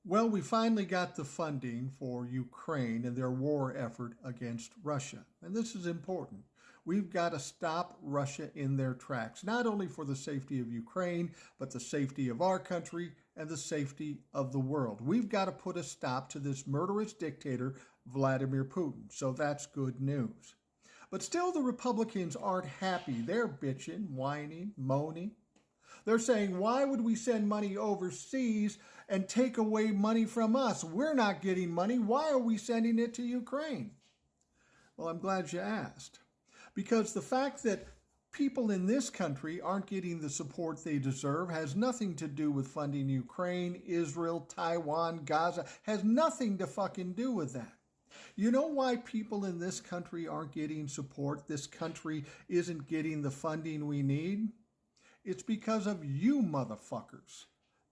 Well, we finally got the funding for Ukraine and their war effort against Russia. And this is important. We've got to stop Russia in their tracks, not only for the safety of Ukraine, but the safety of our country and the safety of the world. We've got to put a stop to this murderous dictator, Vladimir Putin. So that's good news. But still, the Republicans aren't happy. They're bitching, whining, moaning. They're saying, why would we send money overseas and take away money from us? We're not getting money. Why are we sending it to Ukraine? Well, I'm glad you asked. Because the fact that people in this country aren't getting the support they deserve has nothing to do with funding Ukraine, Israel, Taiwan, Gaza, has nothing to fucking do with that. You know why people in this country aren't getting support? This country isn't getting the funding we need? It's because of you motherfuckers.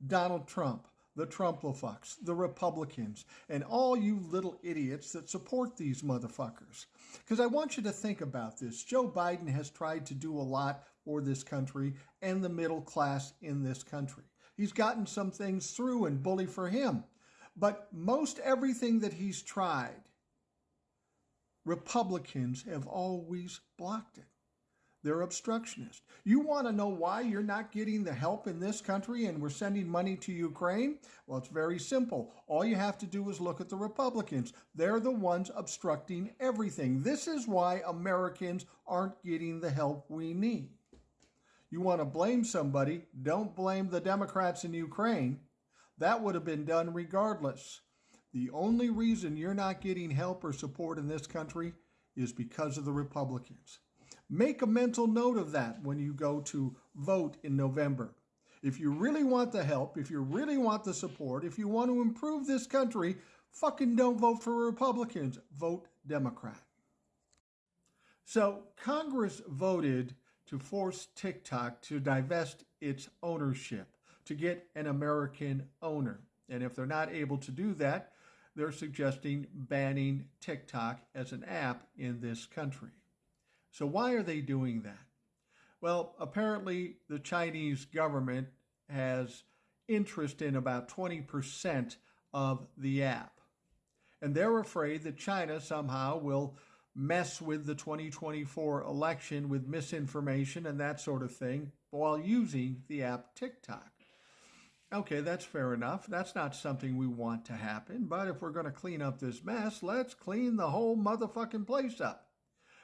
Donald Trump, the Trumplafucks, the Republicans, and all you little idiots that support these motherfuckers. Because I want you to think about this. Joe Biden has tried to do a lot for this country and the middle class in this country. He's gotten some things through, and bully for him. But most everything that he's tried, Republicans have always blocked it. They're obstructionist. You want to know why you're not getting the help in this country and we're sending money to Ukraine? Well, it's very simple. All you have to do is look at the Republicans. They're the ones obstructing everything. This is why Americans aren't getting the help we need. You want to blame somebody, don't blame the Democrats in Ukraine. That would have been done regardless. The only reason you're not getting help or support in this country is because of the Republicans. Make a mental note of that when you go to vote in November. If you really want the help, if you really want the support, if you want to improve this country, fucking don't vote for Republicans. Vote Democrat. So Congress voted to force TikTok to divest its ownership, to get an American owner. And if they're not able to do that, they're suggesting banning TikTok as an app in this country. So why are they doing that? Well, apparently the Chinese government has interest in about 20% of the app. And they're afraid that China somehow will mess with the 2024 election with misinformation and that sort of thing while using the app TikTok. Okay, that's fair enough. That's not something we want to happen. But if we're going to clean up this mess, let's clean the whole motherfucking place up.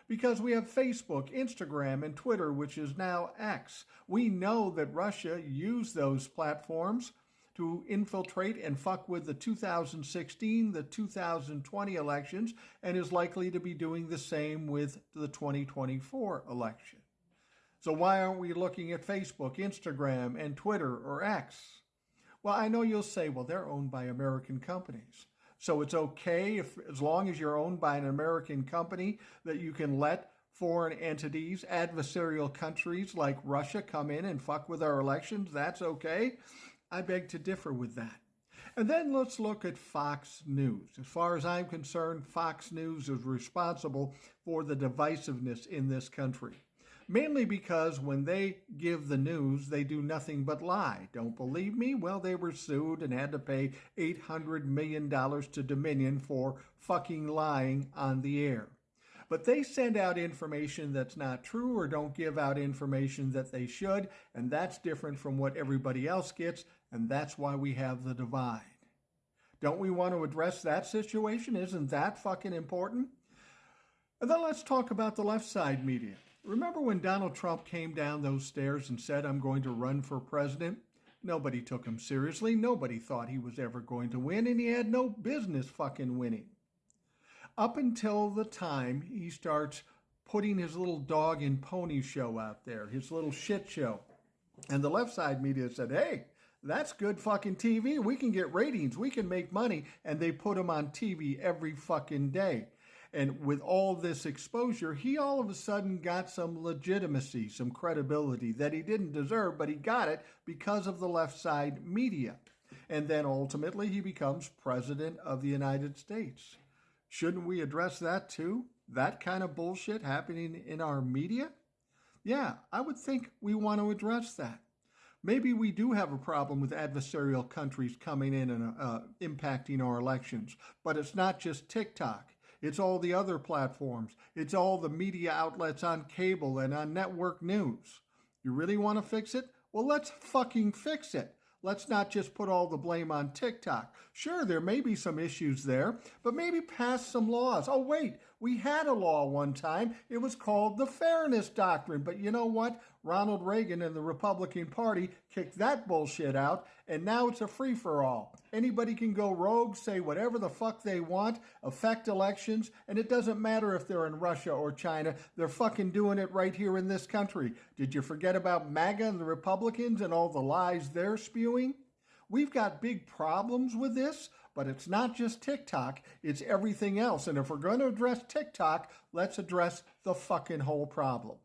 Because we have Facebook, Instagram, and Twitter, which is now X. We know that Russia used those platforms to infiltrate and fuck with the 2016, the 2020 elections, and is likely to be doing the same with the 2024 election. So why aren't we looking at Facebook, Instagram, and Twitter, or X? Well, I know you'll say, well, they're owned by American companies. So it's okay if, as long as you're owned by an American company, that you can let foreign entities, adversarial countries like Russia come in and fuck with our elections. That's okay. I beg to differ with that. And then let's look at Fox News. As far as I'm concerned, Fox News is responsible for the divisiveness in this country. Mainly because when they give the news, they do nothing but lie. Don't believe me? Well, they were sued and had to pay $800 million to Dominion for fucking lying on the air. But they send out information that's not true or don't give out information that they should, and that's different from what everybody else gets, and that's why we have the divide. Don't we want to address that situation? Isn't that fucking important? And then let's talk about the left side media. Remember when Donald Trump came down those stairs and said, I'm going to run for president? Nobody took him seriously. Nobody thought he was ever going to win, and he had no business fucking winning. Up until the time he starts putting his little dog and pony show out there, his little shit show. And the left side media said, hey, that's good fucking TV. We can get ratings. We can make money. And they put him on TV every fucking day. And with all this exposure, he all of a sudden got some legitimacy, some credibility that he didn't deserve, but he got it because of the left side media. And then ultimately he becomes president of the United States. Shouldn't we address that too? That kind of bullshit happening in our media? Yeah, I would think we want to address that. Maybe we do have a problem with adversarial countries coming in and impacting our elections, but it's not just TikTok. It's all the other platforms. It's all the media outlets on cable and on network news. You really want to fix it? Well, let's fucking fix it. Let's not just put all the blame on TikTok. Sure, there may be some issues there, but maybe pass some laws. Oh, wait, we had a law one time. It was called the Fairness Doctrine. But you know what? Ronald Reagan and the Republican Party kicked that bullshit out, and now it's a free-for-all. Anybody can go rogue, say whatever the fuck they want, affect elections, and it doesn't matter if they're in Russia or China. They're fucking doing it right here in this country. Did you forget about MAGA and the Republicans and all the lies they're spewing? We've got big problems with this, but it's not just TikTok, it's everything else. And if we're going to address TikTok, let's address the fucking whole problem.